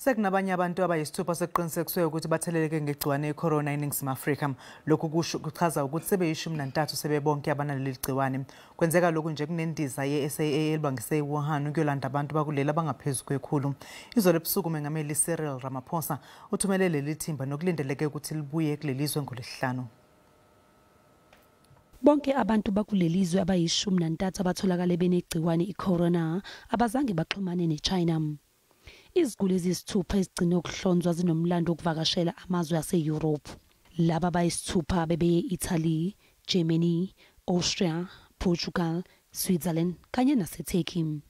Sekunabanye abantu abayisithupha seqinisekiswe ukuthi batheleleke ngegciwane icorona eNingizimu Afrika. Lokhu kuchaza ukuthi sebeyishumi-13 sebebonke abanaleli gciwane. Kwenzeka lokhu nje kunendiza ye-SAA elibangise eWuhan ukuyolanda abantu bakuleli abangaphezu kwekhulu. Izolo ebusuku uMengameli Cyril Ramaphosa uthumele leli thimba nokulindeleke ukuthi libuye kulelizwe ngoLwesihlanu. Bonke abantu bakulelizwe abayishumi-13 abatholakala benegciwane icorona abazange baxhumane neChina. Iziguli ezisithupha ezigcine ukuhlonzwa zinomlando ukuvakashela amazwe ase-Europe. Laba bayisithupha bebeye Italy, Germany, Austria, Portugal, Switzerland kanye nase-Turkey.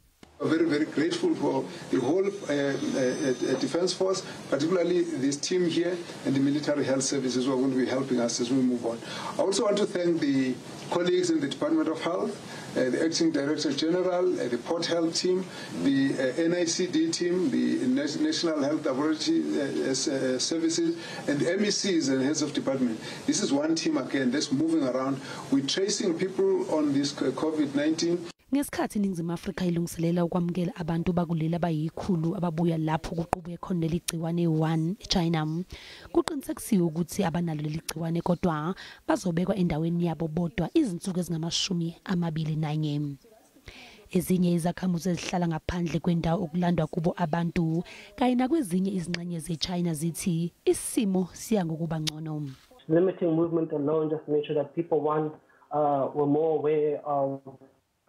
Very, very grateful for the whole Defence Force, particularly this team here and the military health services who are going to be helping us as we move on. I also want to thank the colleagues in the Department of Health, the Acting Director General, the Port Health team, the NICD team, the National Health Laboratory Services, and the MECs and heads of department. This is one team again that's moving around. We're tracing people on this COVID-19. Ngesikhathi iNingizimu Afrika ilungiselela ukwamukela abantu bakuleli abayikhulu ababuya lapho kuqhubeke khona leli gciwane 1 eChina, kuqinisekisiwe ukuthi abanalo leli gciwane kodwa bazobekwa endaweni yabo bodwa izinsuku ezingama-21. Ezinye izakhamuzi ezihlala ngaphandle kwendawo okulandwa kubo abantu kanye nakwezinye izingxenye zeChina zithi isimo siya ngokuba ngcono. Limiting movement alone just to make sure that people were more aware of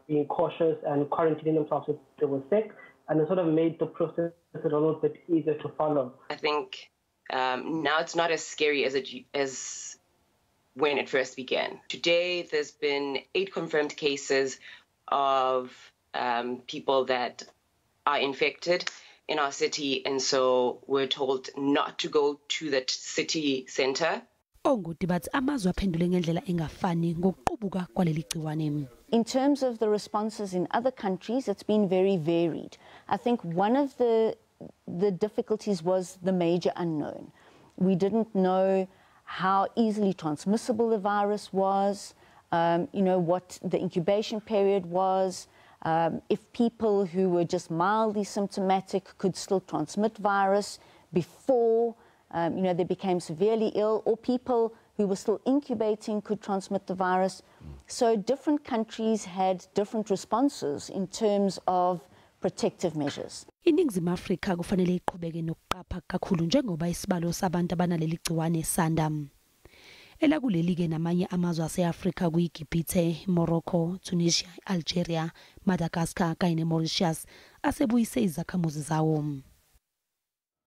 being cautious and quarantining themselves if they were sick, and it sort of made the process a little bit easier to follow. I think now it's not as scary as when it first began. Today, there's been 8 confirmed cases of people that are infected in our city, and so we're told not to go to the city center. Ongoti bathi amazwe aphendule ngendlela engafani ngokuqubuka kwaleli gciwane. In terms of the responses in other countries, it's been very varied. I think one of the difficulties was the major unknown. We didn't know how easily transmissible the virus was, what the incubation period was, if people who were just mildly symptomatic could still transmit virus before they became severely ill, or people who were still incubating could transmit the virus. So different countries had different responses in terms of protective measures. INingizimu Afrika kufanele iqhubeke nokuqapha kakhulu njengoba isibalo sabantu abanaleli gciwane sanda. Elakuleli-ke namanye amazwe ase-Afrika kuyiGibhithe, Morocco, Tunisia, Algeria, Madagascar kanye neMauritius asebuyise izakhamuzi zawo.